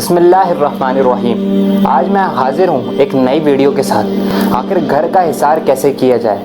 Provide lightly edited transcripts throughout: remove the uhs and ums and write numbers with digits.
بسم اللہ الرحمن الرحیم۔ آج میں حاضر ہوں ایک نئی ویڈیو کے ساتھ۔ آخر گھر کا حصار کیسے کیا جائے؟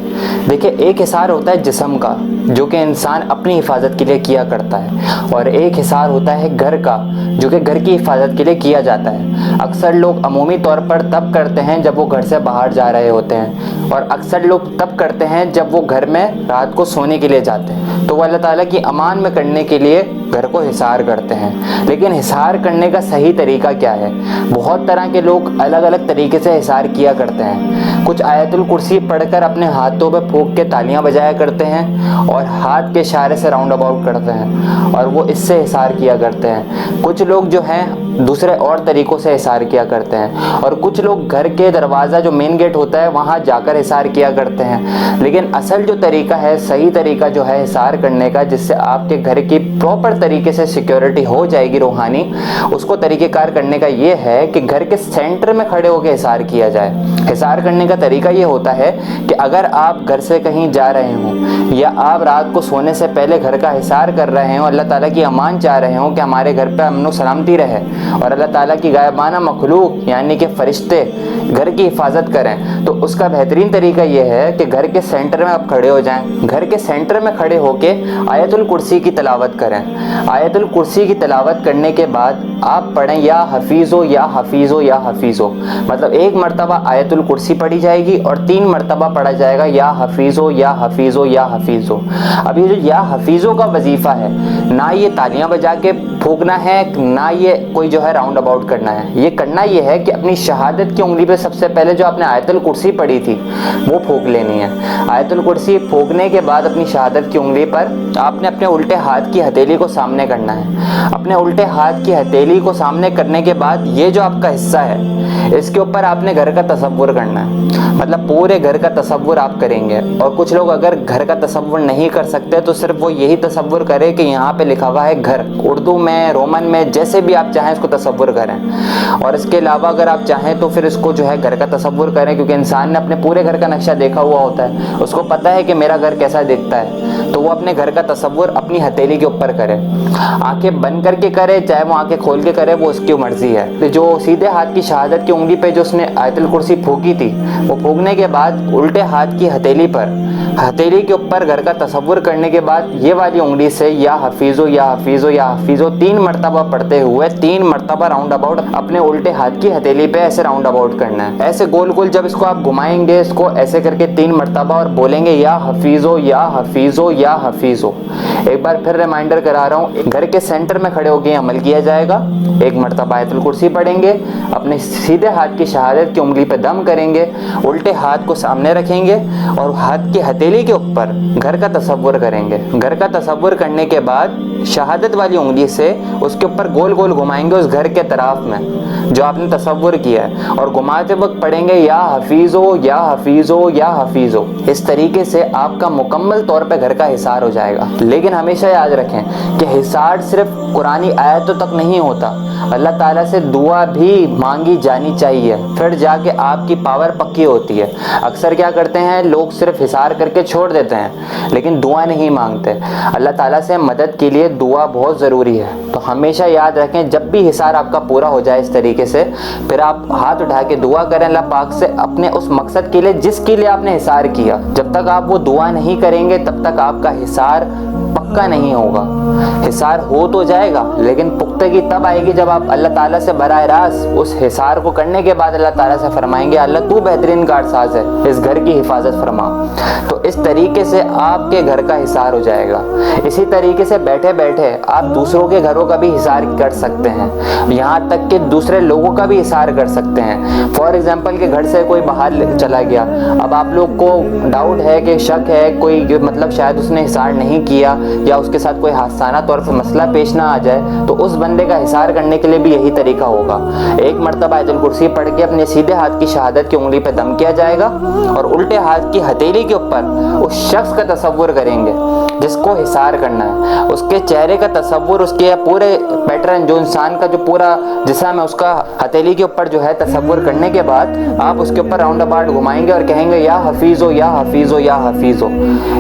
دیکھیں، ایک حصار ہوتا ہے جسم کا جو کہ انسان اپنی حفاظت کے لیے کیا کرتا ہے، اور ایک حصار ہوتا ہے گھر کا جو کہ گھر کی حفاظت کے لیے کیا جاتا ہے۔ اکثر لوگ عمومی طور پر تب کرتے ہیں جب وہ گھر سے باہر جا رہے ہوتے ہیں، اور اکثر لوگ تب کرتے ہیں جب وہ گھر میں رات کو سونے کے لیے جاتے ہیں، تو وہ اللہ تعالیٰ کی امان میں کرنے کے لیے گھر کو حصار کرتے ہیں۔ لیکن حصار کرنے کا صحیح طریقہ کیا ہے؟ بہت طرح کے لوگ الگ الگ طریقے سے حصار کیا کرتے ہیں۔ کچھ آیت الکرسی پڑھ کر اپنے ہاتھوں پہ پھونک کے تالیاں بجایا کرتے ہیں اور ہاتھ کے اشارے سے راؤنڈ اباؤٹ کرتے ہیں، اور وہ اس سے حصار کیا کرتے ہیں۔ کچھ لوگ جو ہیں دوسرے اور طریقوں سے حصار کیا کرتے ہیں، اور کچھ لوگ گھر کے دروازہ جو مین گیٹ ہوتا ہے وہاں جا کر حصار کیا کرتے ہیں۔ لیکن اصل جو طریقہ ہے، صحیح طریقہ جو ہے حصار کرنے کا، جس سے آپ کے گھر کی پراپر طریقے سے سیکیورٹی ہو جائے گی روحانی، اس کو طریقہ کار کرنے کا یہ ہے کہ گھر کے سینٹر میں کھڑے ہو کے حصار کیا جائے۔ حصار کرنے کا طریقہ یہ ہوتا ہے کہ اگر آپ گھر سے کہیں جا رہے ہوں، یا آپ رات کو سونے سے پہلے گھر کا حصار کر رہے ہوں، اللہ تعالیٰ کی امان چاہ رہے ہوں کہ ہمارے گھر پہ امن و سلامتی رہے، اور اللہ تعالیٰ کی غائبانہ مخلوق یعنی کہ فرشتے گھر کی حفاظت کریں، تو اس کا بہترین طریقہ یہ ہے کہ گھر کے سینٹر میں آپ کھڑے ہو جائیں۔ گھر کے سینٹر میں کھڑے ہو کے آیت الکرسی کی تلاوت کریں۔ آیت الکرسی کی تلاوت کرنے کے بعد آپ پڑھیں یا حفیظو یا حفیظو یا حفیظو، مطلب ایک مرتبہ آیت الکرسی پڑھی جائے گی اور 3 مرتبہ پڑھا جائے گا یا حفیظو یا حفیظو یا حفیظو۔ اب یہ جو یا حفیظو کا وظیفہ ہے، نہ یہ تالیاں بجا کے پھونکنا ہے، نہ یہ کوئی جو ہے راؤنڈ اباؤٹ کرنا ہے۔ یہ کرنا یہ ہے کہ اپنی شہادت کی انگلی پہ سب سے پہلے جو آپ نے آیت الکرسی پڑھی تھی وہ پھونک لینی ہے۔ آیت الکرسی پھونکنے کے بعد اپنی شہادت کی انگلی پر آپ نے اپنے الٹے ہاتھ کی ہتھیلی کو سامنے کرنا ہے۔ اپنے الٹے ہاتھ کی ہتھیلی کو سامنے کرنے کے بعد یہ جو آپ کا حصہ ہے، اس کے اوپر آپ نے گھر کا تصور کرنا ہے، مطلب پورے گھر کا تصور آپ کریں گے۔ اور کچھ لوگ اگر گھر کا تصور نہیں کر سکتے تو صرف وہ یہی تصور کرے کہ یہاں پہ لکھا ہوا ہے گھر، اردو میں، رومن میں، جیسے بھی آپ چاہیں اس کو تصور کریں۔ اور اس کے علاوہ اگر آپ چاہیں تو پھر اس کو جو ہے گھر کا تصور کریں، کیونکہ انسان نے اپنے پورے گھر کا نقشہ دیکھا ہوا ہوتا ہے، اس کو پتہ ہے کہ میرا گھر کیسا دکھتا ہے، تو وہ اپنے گھر کا تصور اپنی ہتھیلی کے اوپر کرے۔ آنکھیں بند کر کے کرے، چاہے وہ آنکھیں کھول کے کرے، وہ اس کی مرضی ہے۔ جو سیدھے ہاتھ کی شہادت کی انگلی پہ جو اس نے آیت الکرسی پھونکی تھی، وہ پھونکنے کے بعد الٹے ہاتھ کی ہتھیلی پر، ہتھیلی کے اوپر گھر کا تصور کرنے کے بعد یہ والی انگلی سے یا حفیظو یا حفیظو یا حفیظو 3 مرتبہ پڑھتے ہوئے 3 مرتبہ راؤنڈ اباؤٹ اپنے الٹے ہاتھ کی ہتھیلی پہ ایسے راؤنڈ اباؤٹ کرنا ہے۔ ایسے گول گول جب اس کو آپ گھمائیں گے، اس کو ایسے کر کے 3 مرتبہ، اور بولیں گے یا حفیظو یا حفیظو یا حفیظو۔ ایک بار پھر ریمائنڈر کرا رہا ہوں، گھر کے سینٹر میں کھڑے ہو کے عمل کیا جائے گا۔ 1 مرتبہ آیت الکرسی پڑھیں گے، اپنے سیدھے ہاتھ کی شہادت کی انگلی پہ دم کریں گے، الٹے ہاتھ کو سامنے رکھیں گے اور ہاتھ کی ہتھیلی کے اوپر گھر کا تصور کریں گے۔ گھر کا تصور کرنے کے بعد شہادت والی انگلی سے اس کے اوپر گول گول گھمائیں گے اس گھر کے طرف میں جو آپ نے تصور کیا ہے، اور گھماتے وقت پڑھیں گے یا حفیظو یا حفیظو یا حفیظو۔ اس طریقے سے آپ کا مکمل طور پہ گھر کا حصار ہو جائے گا۔ لیکن ہمیشہ یاد رکھیں کہ حصار صرف قرآنی آیتوں تک نہیں ہوتا، اللہ تعالیٰ سے دعا بھی مانگی جانی چاہیے، پھر جا کے آپ کی پاور پکی ہوتی ہے۔ اکثر کیا کرتے ہیں لوگ، صرف حصار کر کے چھوڑ دیتے ہیں لیکن دعا نہیں مانگتے۔ اللہ تعالیٰ سے مدد کے لیے دعا بہت ضروری ہے، تو ہمیشہ یاد رکھیں جب بھی حصار آپ کا پورا ہو جائے اس طریقے سے، پھر آپ ہاتھ اٹھا کے دعا کریں اللہ پاک سے اپنے اس مقصد کے لیے جس کے لیے آپ نے حصار کیا۔ جب تک آپ وہ دعا نہیں کریں گے تب تک آپ کا حصار پکا نہیں ہوگا۔ حصار ہو تو جائے گا لیکن پختگی تب آئے گی جب آپ اللہ تعالیٰ سے براہ راست اس حصار کو کرنے کے بعد اللہ تعالیٰ سے فرمائیں گے اللہ تو بہترین کارساز ہے، اس گھر کی حفاظت فرما۔ تو اس طریقے سے آپ کے گھر کا حصار ہو جائے گا۔ اسی طریقے سے بیٹھے بیٹھے آپ دوسروں کے گھروں کا بھی حصار کر سکتے ہیں، یہاں تک کہ دوسرے لوگوں کا بھی حصار کر سکتے ہیں۔ فار ایگزامپل کہ گھر سے کوئی باہر چلا گیا، اب آپ لوگ کو ڈاؤٹ ہے کہ شک ہے کوئی، مطلب شاید اس نے حصار نہیں کیا یا اس کے ساتھ کوئی حادثانہ طور پر مسئلہ پیش نہ آ جائے، تو اس بندے کا حصار کرنے کے لیے بھی یہی طریقہ ہوگا۔ 1 مرتبہ آیت الکرسی پڑھ کے اپنے سیدھے ہاتھ کی شہادت کی انگلی پہ دم کیا جائے گا، اور الٹے ہاتھ کی ہتھیلی کے اوپر اس شخص کا تصور کریں گے جس کو حصار کرنا ہے، اس کے چہرے کا تصور، اس کے پورے پیٹرن جو انسان کا جو پورا جسم ہے اس کا ہتھیلی کے اوپر جو ہے تصور کرنے کے بعد آپ اس کے اوپر راؤنڈ اباؤٹ گھمائیں گے اور کہیں گے یا حفیظو یا حفیظو یا حفیظو۔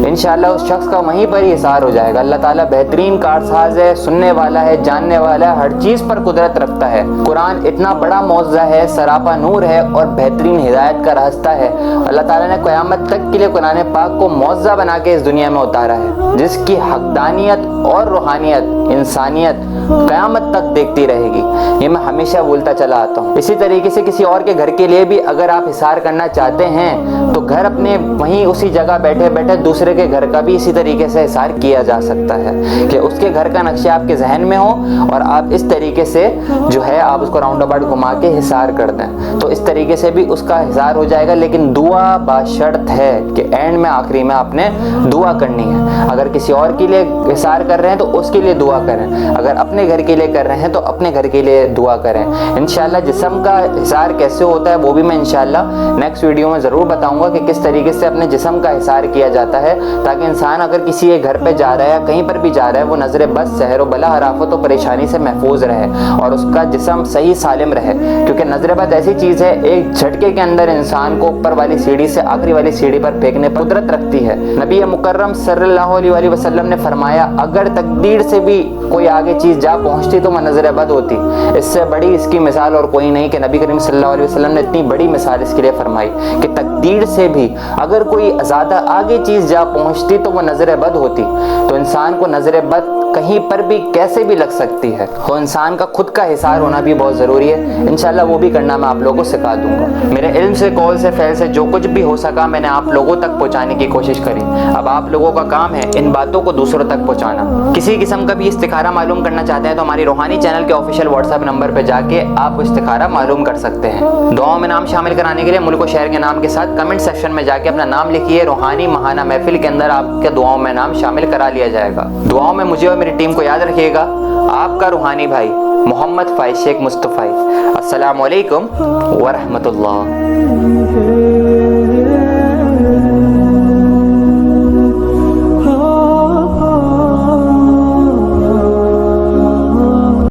انشاءاللہ اس شخص کا وہیں پر ہی حصار ہو جائے جائے گا۔ اللہ تعالیٰ بہترین کارساز ہے، سننے والا ہے، جاننے والا ہے، ہر چیز پر قدرت رکھتا ہے۔ قرآن اتنا بڑا معجزہ ہے، سراپا نور ہے اور بہترین ہدایت کا راستہ ہے۔ اللہ تعالیٰ نے قیامت تک کے لیے قرآن پاک کو معجزہ بنا کے اس دنیا میں اتارا ہے، جس کی حقدانیت اور روحانیت انسانیت قیامت تک دیکھتی رہے گی۔ یہ میں ہمیشہ بولتا چلا آتا ہوں۔ اسی طریقے سے کسی اور کے گھر کے لیے بھی اگر آپ حصار کرنا چاہتے ہیں تو گھر اپنے وہیں اسی جگہ بیٹھے بیٹھے دوسرے کے گھر کا بھی اسی طریقے سے حصار کیا جا سکتا ہے کہ اس کے گھر کا نقشہ آپ کے ذہن میں ہو اور آپ اس طریقے سے جو ہے آپ اس کو راؤنڈ اباؤٹ گھما کے حصار کر دیں، تو اس طریقے سے بھی اس کا حصار ہو جائے گا۔ لیکن دعا باشرط ہے کہ اینڈ میں آخری میں آپ نے دعا کرنی ہے۔ اگر کسی اور کے لیے حصار کر رہے ہیں تو اس کے لیے دعا کریں، اگر اپنے گھر کے لیے کر رہے ہیں تو اپنے گھر کے لیے دعا کریں۔ انشاءاللہ جسم کا حصار کیسے ہوتا ہے وہ بھی میں انشاءاللہ نیکسٹ ویڈیو میں ضرور بتاؤں گا کہ کس طریقے سے اپنے جسم کا حصار کیا جاتا ہے، تاکہ انسان اگر کسی ایک گھر پہ جا رہا ہے، کہیں پر بھی جا رہا ہے، وہ نظر بد، سحر و بلا، حرافت و پریشانی سے محفوظ رہے اور اس کا جسم صحیح سالم رہے، کیونکہ نظر بد ایسی چیز ہے ایک جھٹکے کے اندر انسان کو اوپر والی سیڑھی سے آخری والی سیڑھی پر پھینکنے پر قدرت رکھتی ہے۔ نبی مکرم صلی اللہ علیہ وآلہ وسلم نے فرمایا اگر تقدیر سے بھی کوئی آگے چیز جا پہنچتی تو وہ نظر بد ہوتی۔ اس سے بڑی اس کی مثال اور کوئی نہیں کہ نبی کریم صلی اللہ علیہ وسلم نے اتنی بڑی مثال اس کے لیے فرمائی کہ تقدیر سے بھی اگر کوئی زیادہ آگے چیز جا پہنچتی تو وہ نظر بد ہوتی۔ تو انسان کو نظر بد کہیں پر بھی کیسے بھی لگ سکتی ہے، تو انسان کا خود کا حصار ہونا بھی بہت ضروری ہے۔ انشاءاللہ وہ بھی کرنا میں آپ لوگوں کو سکھا دوں گا۔ میرے علم سے، قول سے، فعل سے جو کچھ بھی ہو سکا میں نے آپ لوگوں تک پہنچانے کی کوشش کری۔ اب آپ لوگوں کا کام ہے ان باتوں کو دوسروں تک پہنچانا۔ کسی قسم کا بھی استخارہ معلوم کرنا چاہتے ہیں تو ہماری روحانی چینل کے آفیشیل واٹس ایپ نمبر پہ جا کے آپ استخارہ معلوم کر سکتے ہیں۔ دعاؤں میں نام شامل کرانے کے لیے ملک و شہر کے نام کے ساتھ کمنٹ سیکشن میں جا کے اپنا نام لکھیے، روحانی ماہانہ محفل کے اندر آپ کے دعاؤں میں نام شامل کرا لیا جائے گا۔ دعاؤں میں مجھے اور میری ٹیم کو یاد رکھیے گا۔ آپ کا روحانی بھائی محمد فائز شیخ مصطفی۔ السلام علیکم ورحمۃ اللہ۔